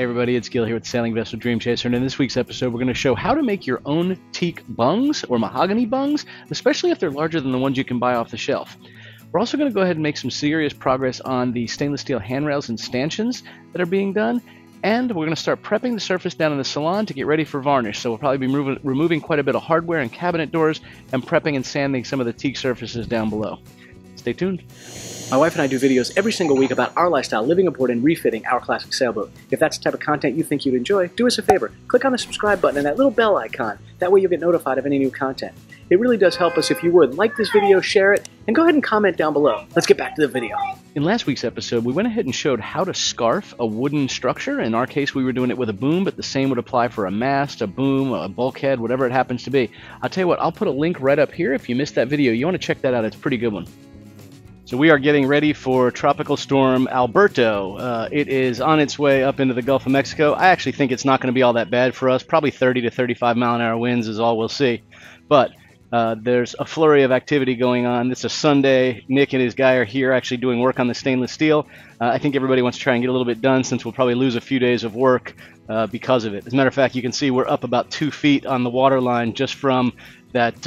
Hey everybody, it's Gil here with Sailing Vessel Dream Chaser, and in this week's episode we're going to show how to make your own teak bungs or mahogany bungs, especially if they're larger than the ones you can buy off the shelf. We're also going to go ahead and make some serious progress on the stainless steel handrails and stanchions that are being done, and we're going to start prepping the surface down in the salon to get ready for varnish. So we'll probably be removing quite a bit of hardware and cabinet doors and prepping and sanding some of the teak surfaces down below. Stay tuned. My wife and I do videos every single week about our lifestyle, living aboard and refitting our classic sailboat. If that's the type of content you think you'd enjoy, do us a favor. Click on the subscribe button and that little bell icon. That way you'll get notified of any new content. It really does help us if you would. Like this video, share it, and go ahead and comment down below. Let's get back to the video. In last week's episode, we went ahead and showed how to scarf a wooden structure. In our case, we were doing it with a boom, but the same would apply for a mast, a boom, a bulkhead, whatever it happens to be. I'll tell you what, I'll put a link right up here. If you missed that video, you want to check that out. It's a pretty good one. So we are getting ready for Tropical Storm Alberto. It is on its way up into the Gulf of Mexico. I actually think it's not going to be all that bad for us. Probably 30 to 35 mile an hour winds is all we'll see. But there's a flurry of activity going on. It's a Sunday. Nick and his guy are here actually doing work on the stainless steel. I think everybody wants to try and get a little bit done since we'll probably lose a few days of work because of it. As a matter of fact, you can see we're up about 2 feet on the water line just from that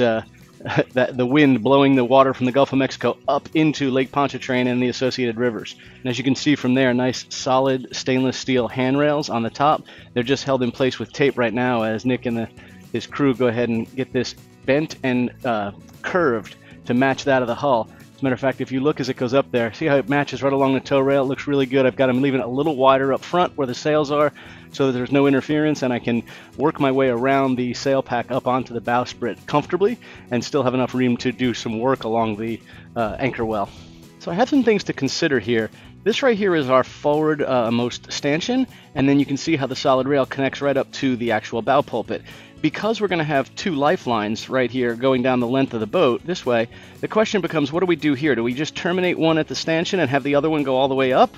the wind blowing the water from the Gulf of Mexico up into Lake Pontchartrain and the associated rivers. And as you can see from there, nice solid stainless steel handrails on the top. They're just held in place with tape right now as Nick and his crew go ahead and get this bent and curved to match that of the hull. As a matter of fact, if you look as it goes up there, see how it matches right along the tow rail? It looks really good. I've got them leaving it a little wider up front where the sails are so that there's no interference, and I can work my way around the sail pack up onto the bowsprit comfortably and still have enough room to do some work along the anchor well. So I have some things to consider here. This right here is our forward most stanchion, and then you can see how the solid rail connects right up to the actual bow pulpit. Because we're going to have two lifelines right here going down the length of the boat this way, the question becomes, what do we do here? Do we just terminate one at the stanchion and have the other one go all the way up?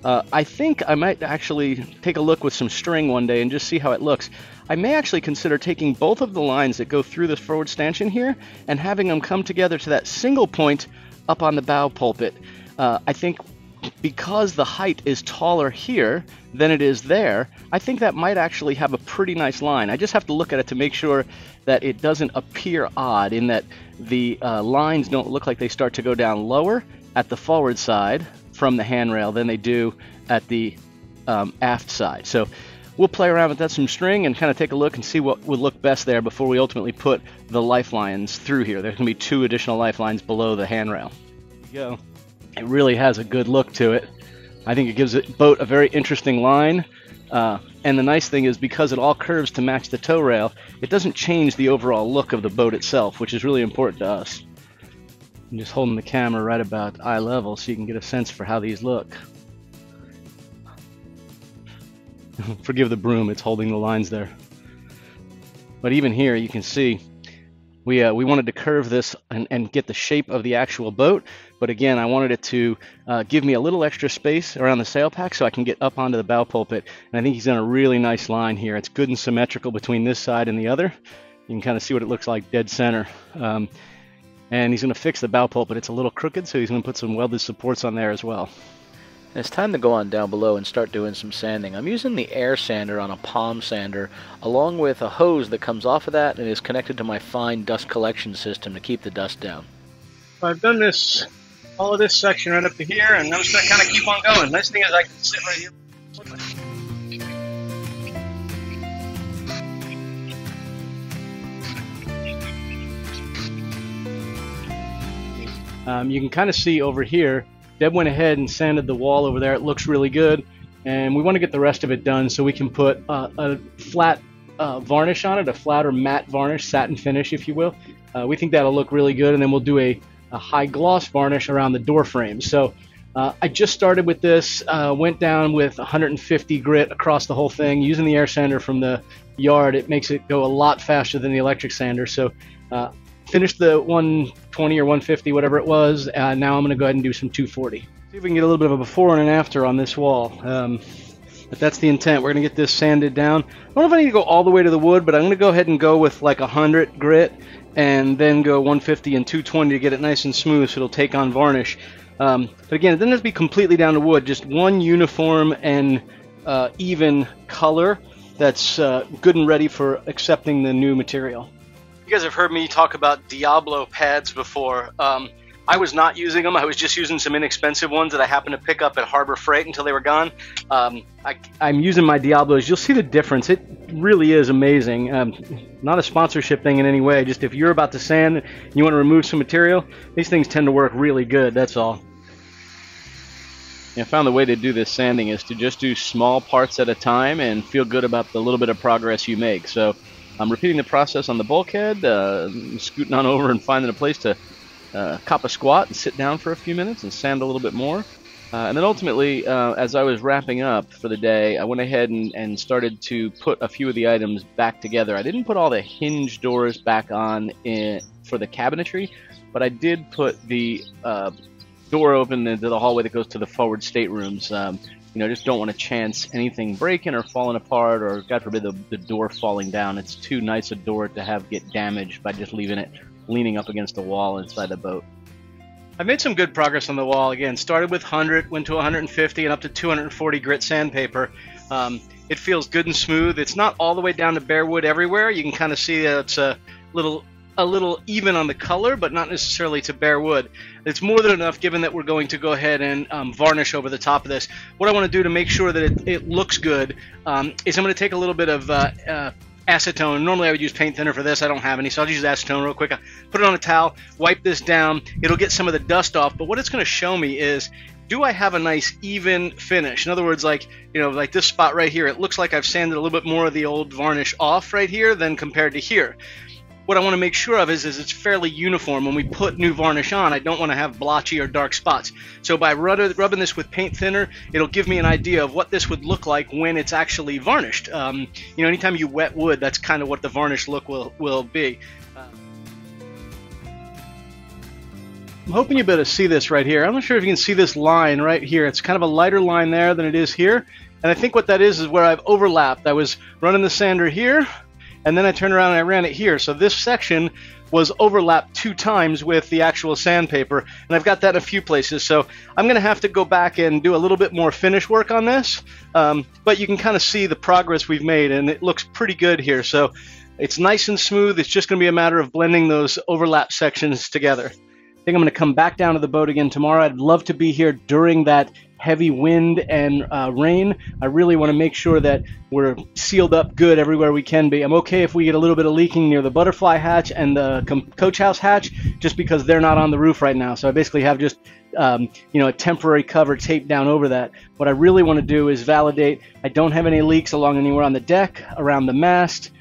I think I might actually take a look with some string one day and just see how it looks. I may actually consider taking both of the lines that go through this forward stanchion here and having them come together to that single point up on the bow pulpit. I think because the height is taller here than it is there, I think that might actually have a pretty nice line. I just have to look at it to make sure that it doesn't appear odd in that the lines don't look like they start to go down lower at the forward side from the handrail than they do at the aft side. So we'll play around with that some string and kind of take a look and see what would look best there before we ultimately put the lifelines through here. There's going to be 2 additional lifelines below the handrail. There you go. It really has a good look to it. I think it gives the boat a very interesting line. And the nice thing is because it all curves to match the tow rail, it doesn't change the overall look of the boat itself, which is really important to us. I'm just holding the camera right about eye level so you can get a sense for how these look. Forgive the broom, it's holding the lines there. But even here you can see we wanted to curve this and get the shape of the actual boat, but again I wanted it to give me a little extra space around the sail pack so I can get up onto the bow pulpit, and I think he's done a really nice line here. It's good and symmetrical between this side and the other. You can kind of see what it looks like dead center. And he's going to fix the bow pulpit. It's a little crooked, so he's going to put some welded supports on there as well. It's time to go on down below and start doing some sanding. I'm using the air sander on a palm sander along with a hose that comes off of that and is connected to my fine dust collection system to keep the dust down. I've done this, all of this section right up to here, and I'm just going to kind of keep on going. Nice thing is I can sit right here. You can kind of see over here, Deb went ahead and sanded the wall over there. It looks really good, and we want to get the rest of it done so we can put a flat varnish on it, a flat or matte varnish, satin finish if you will. We think that'll look really good, and then we'll do a high gloss varnish around the door frame. So I just started with this, went down with 150 grit across the whole thing. Using the air sander from the yard, it makes it go a lot faster than the electric sander. So finished the 120 or 150, whatever it was. Now I'm going to go ahead and do some 240. See if we can get a little bit of a before and an after on this wall. But that's the intent. We're going to get this sanded down. I don't know if I need to go all the way to the wood, but I'm going to go ahead and go with like 100 grit and then go 150 and 220 to get it nice and smooth so it'll take on varnish. But again, it doesn't have to be completely down to wood, just one uniform and even color that's good and ready for accepting the new material. You guys have heard me talk about Diablo pads before. I was not using them. I was just using some inexpensive ones that I happened to pick up at Harbor Freight until they were gone. I'm using my Diablos. You'll see the difference. It really is amazing. Not a sponsorship thing in any way. Just if you're about to sand and you want to remove some material, these things tend to work really good. That's all. I found the way to do this sanding is to just do small parts at a time and feel good about the little bit of progress you make. So I'm repeating the process on the bulkhead, scooting on over and finding a place to cop a squat and sit down for a few minutes and sand a little bit more. And then ultimately, as I was wrapping up for the day, I went ahead and started to put a few of the items back together. I didn't put all the hinge doors back on for the cabinetry, but I did put the door open into the hallway that goes to the forward staterooms. You know, just don't want to chance anything breaking or falling apart, or God forbid the door falling down. It's too nice a door to have get damaged by just leaving it leaning up against the wall inside the boat. I've made some good progress on the wall. Again, started with 100, went to 150, and up to 240 grit sandpaper. It feels good and smooth. It's not all the way down to bare wood everywhere. You can kind of see that it's a little even on the color, but not necessarily to bare wood. It's more than enough, given that we're going to go ahead and varnish over the top of this. What I want to do to make sure that it looks good is I'm going to take a little bit of acetone. Normally I would use paint thinner for this. I don't have any, so I'll use acetone real quick. I put it on a towel, wipe this down. It'll get some of the dust off, but what it's going to show me is, do I have a nice even finish? In other words, like, you know, like this spot right here, it looks like I've sanded a little bit more of the old varnish off right here than compared to here. What I want to make sure of is it's fairly uniform. When we put new varnish on, I don't want to have blotchy or dark spots. So by rubbing this with paint thinner, it'll give me an idea of what this would look like when it's actually varnished. You know, anytime you wet wood, that's kind of what the varnish look will be. I'm hoping you'll be able to see this right here. I'm not sure if you can see this line right here. It's kind of a lighter line there than it is here. And I think what that is where I've overlapped. I was running the sander here, and then I turned around and I ran it here. So this section was overlapped 2 times with the actual sandpaper, and I've got that in a few places. So I'm going to have to go back and do a little bit more finish work on this, but you can kind of see the progress we've made, and it looks pretty good here. So it's nice and smooth. It's just going to be a matter of blending those overlap sections together. I think I'm going to come back down to the boat again tomorrow. I'd love to be here during that heavy wind and rain. I really want to make sure that we're sealed up good everywhere we can be. I'm okay if we get a little bit of leaking near the butterfly hatch and the coach house hatch, just because they're not on the roof right now. So I basically have just you know, a temporary cover taped down over that. What I really want to do is validate I don't have any leaks along anywhere on the deck, around the mast,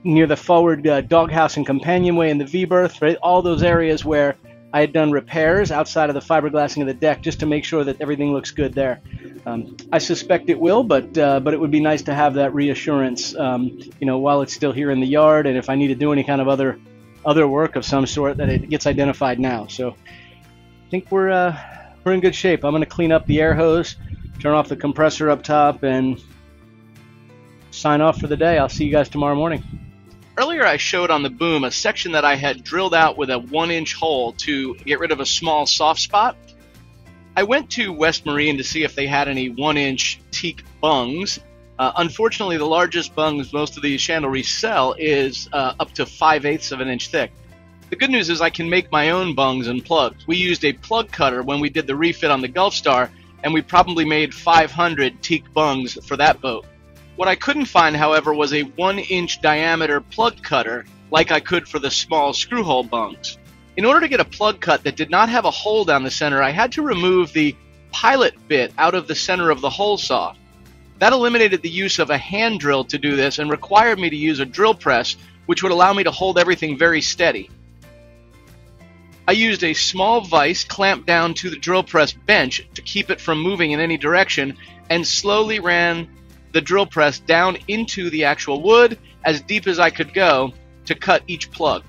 near the forward doghouse and companionway and the V-berth, right? All those areas where I had done repairs outside of the fiberglassing of the deck, just to make sure that everything looks good there. I suspect it will, but it would be nice to have that reassurance, you know, while it's still here in the yard, and if I need to do any kind of other work of some sort, that it gets identified now. So I think we're in good shape. I'm going to clean up the air hose, turn off the compressor up top, and sign off for the day. I'll see you guys tomorrow morning. Earlier I showed on the boom a section that I had drilled out with a 1-inch hole to get rid of a small soft spot. I went to West Marine to see if they had any 1-inch teak bungs. Unfortunately, the largest bungs most of these chandleries sell is up to 5/8 of an inch thick. The good news is I can make my own bungs and plugs. We used a plug cutter when we did the refit on the GulfStar, and we probably made 500 teak bungs for that boat. What I couldn't find, however, was a 1-inch diameter plug cutter like I could for the small screw hole bungs. In order to get a plug cut that did not have a hole down the center, I had to remove the pilot bit out of the center of the hole saw. That eliminated the use of a hand drill to do this and required me to use a drill press, which would allow me to hold everything very steady. I used a small vise clamped down to the drill press bench to keep it from moving in any direction, and slowly ran the drill press down into the actual wood as deep as I could go to cut each plug.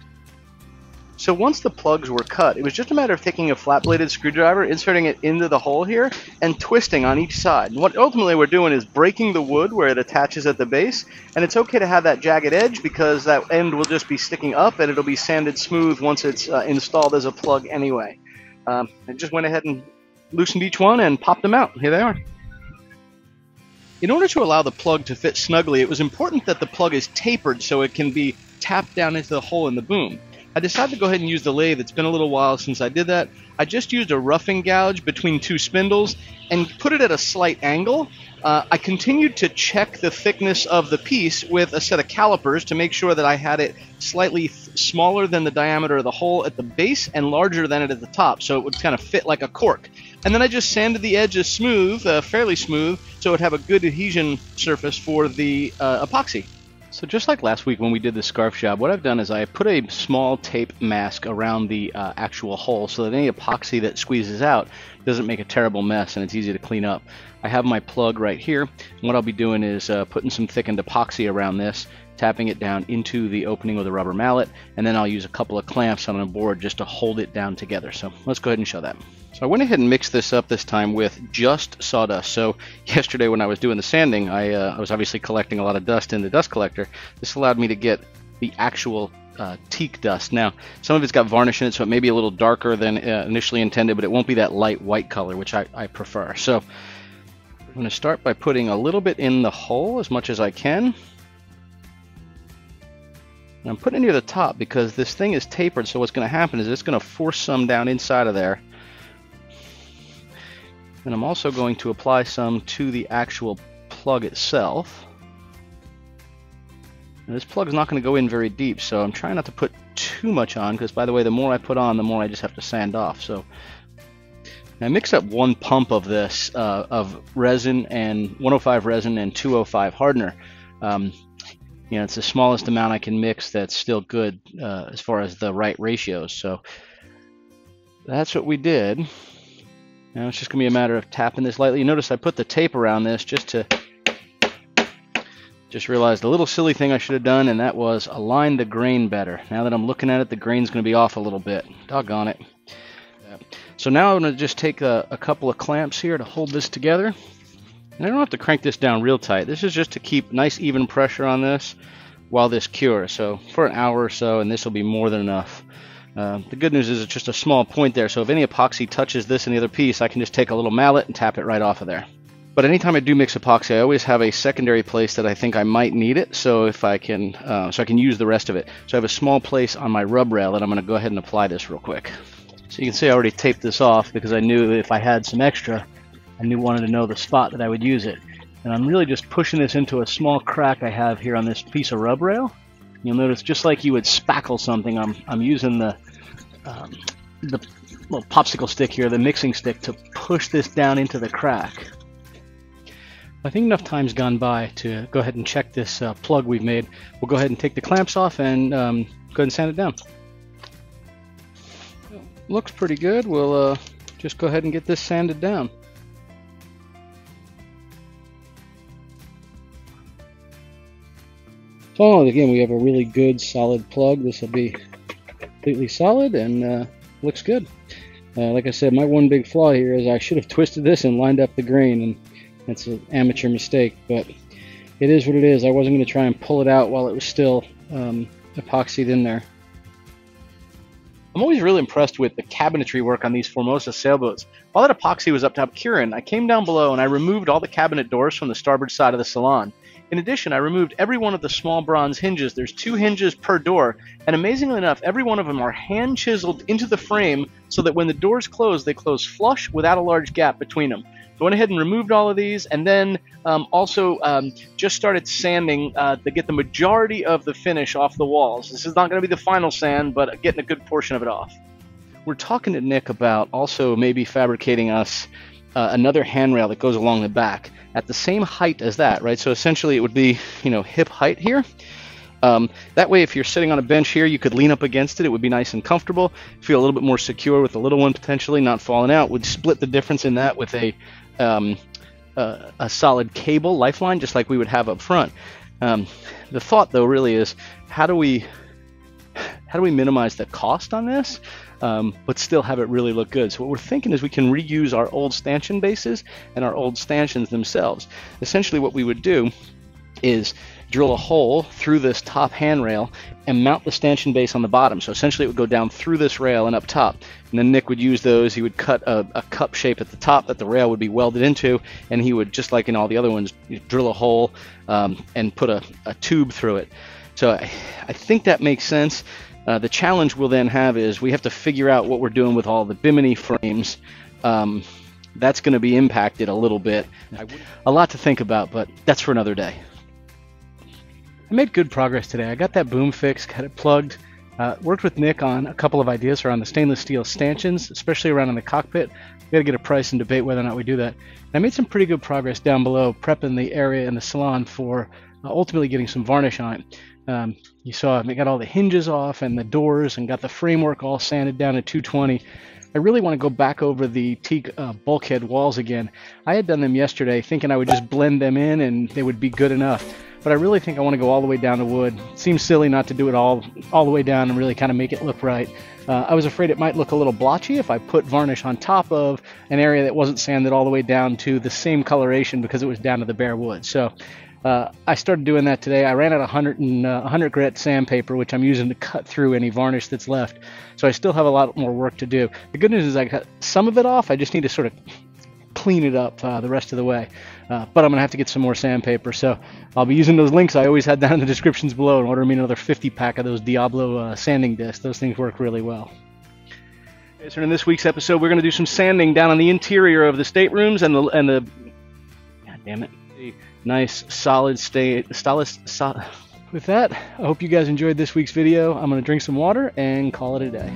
So once the plugs were cut, it was just a matter of taking a flat-bladed screwdriver, inserting it into the hole here, and twisting on each side. And what ultimately we're doing is breaking the wood where it attaches at the base, and it's okay to have that jagged edge because that end will just be sticking up and it'll be sanded smooth once it's installed as a plug anyway. I just went ahead and loosened each one and popped them out. Here they are. In order to allow the plug to fit snugly, it was important that the plug is tapered so it can be tapped down into the hole in the boom. I decided to go ahead and use the lathe. It's been a little while since I did that. I just used a roughing gouge between two spindles and put it at a slight angle. I continued to check the thickness of the piece with a set of calipers to make sure that I had it slightly smaller than the diameter of the hole at the base and larger than it at the top, so it would kind of fit like a cork. And then I just sanded the edges smooth, fairly smooth, so it would have a good adhesion surface for the epoxy. So just like last week when we did the scarf job, what I've done is I put a small tape mask around the actual hole so that any epoxy that squeezes out doesn't make a terrible mess and it's easy to clean up. I have my plug right here, and what I'll be doing is putting some thickened epoxy around this, tapping it down into the opening with a rubber mallet, and then I'll use a couple of clamps on a board just to hold it down together. So let's go ahead and show that. So I went ahead and mixed this up this time with just sawdust. So yesterday when I was doing the sanding, I was obviously collecting a lot of dust in the dust collector. This allowed me to get the actual teak dust. Now, some of it's got varnish in it, so it may be a little darker than initially intended, but it won't be that light white color, which I prefer. So I'm going to start by putting a little bit in the hole as much as I can. And I'm putting it near the top because this thing is tapered, so what's going to happen is it's going to force some down inside of there. And I'm also going to apply some to the actual plug itself. And this plug is not going to go in very deep, so I'm trying not to put too much on, because by the way, the more I put on, the more I just have to sand off. So I mix up one pump of this of resin and 105 resin and 205 hardener. You know, it's the smallest amount I can mix that's still good as far as the right ratios. So that's what we did. Now it's just going to be a matter of tapping this lightly. You notice I put the tape around this just realized a little silly thing I should have done, and that was align the grain better. Now that I'm looking at it, the grain's going to be off a little bit. Doggone it. So now I'm going to just take a couple of clamps here to hold this together. And I don't have to crank this down real tight. This is just to keep nice even pressure on this while this cures. So for an hour or so, and this will be more than enough. The good news is it's just a small point there, so if any epoxy touches this and the other piece, I can just take a little mallet and tap it right off of there. But anytime I do mix epoxy, I always have a secondary place that I think I might need it, so if I can, so I can use the rest of it. So I have a small place on my rub rail that I'm going to go ahead and apply this real quick. So you can see I already taped this off because I knew if I had some extra, I wanted to know the spot that I would use it. And I'm really just pushing this into a small crack I have here on this piece of rub rail. You'll notice just like you would spackle something, I'm using the little popsicle stick here, the mixing stick, to push this down into the crack. I think enough time's gone by to go ahead and check this plug we've made. We'll go ahead and take the clamps off and go ahead and sand it down. Looks pretty good. We'll just go ahead and get this sanded down. So again, we have a really good solid plug. This will be completely solid and looks good. Like I said, my one big flaw here is I should have twisted this and lined up the grain, and that's an amateur mistake, but it is what it is. I wasn't going to try and pull it out while it was still epoxied in there. I'm always really impressed with the cabinetry work on these Formosa sailboats. While that epoxy was up top curing, I came down below and I removed all the cabinet doors from the starboard side of the salon. In addition, I removed every one of the small bronze hinges. There's 2 hinges per door, and amazingly enough, every one of them are hand chiseled into the frame so that when the doors close, they close flush without a large gap between them. So I went ahead and removed all of these, and then also just started sanding to get the majority of the finish off the walls. This is not going to be the final sand, but getting a good portion of it off. We're talking to Nick about also maybe fabricating us another handrail that goes along the back at the same height as that, right? So essentially it would be, you know, hip height here. That way, if you're sitting on a bench here, you could lean up against it. It would be nice and comfortable. Feel a little bit more secure with the little one potentially not falling out. Would split the difference in that with a solid cable lifeline, just like we would have up front. The thought, though, really is how do we minimize the cost on this, but still have it really look good? So what we're thinking is we can reuse our old stanchion bases and our old stanchions themselves. Essentially, what we would do is drill a hole through this top handrail and mount the stanchion base on the bottom. So essentially it would go down through this rail and up top. And then Nick would use those. He would cut a cup shape at the top that the rail would be welded into, and he would, just like in all the other ones, drill a hole and put a tube through it. So I think that makes sense. The challenge we'll then have is we have to figure out what we're doing with all the bimini frames. That's going to be impacted a little bit. A lot to think about, but that's for another day. I made good progress today. I got that boom fixed, got it plugged, worked with Nick on a couple of ideas around the stainless steel stanchions, especially around in the cockpit. We got to get a price and debate whether or not we do that. And I made some pretty good progress down below, prepping the area in the salon for ultimately getting some varnish on it. You saw I got all the hinges off and the doors and got the framework all sanded down to 220. I really want to go back over the teak bulkhead walls again. I had done them yesterday thinking I would just blend them in and they would be good enough. But I really think I want to go all the way down to wood. It seems silly not to do it all the way down and really kind of make it look right. I was afraid it might look a little blotchy if I put varnish on top of an area that wasn't sanded all the way down to the same coloration because it was down to the bare wood. So I started doing that today. I ran out of 100 grit sandpaper, which I'm using to cut through any varnish that's left. So I still have a lot more work to do. The good news is I got some of it off. I just need to sort of clean it up the rest of the way. But I'm going to have to get some more sandpaper. So I'll be using those links I always had down in the descriptions below and order me another 50 pack of those Diablo sanding discs. Those things work really well. Okay, so in this week's episode, we're going to do some sanding down on the interior of the staterooms and the God damn it. Nice solid With that, I hope you guys enjoyed this week's video. I'm going to drink some water and call it a day.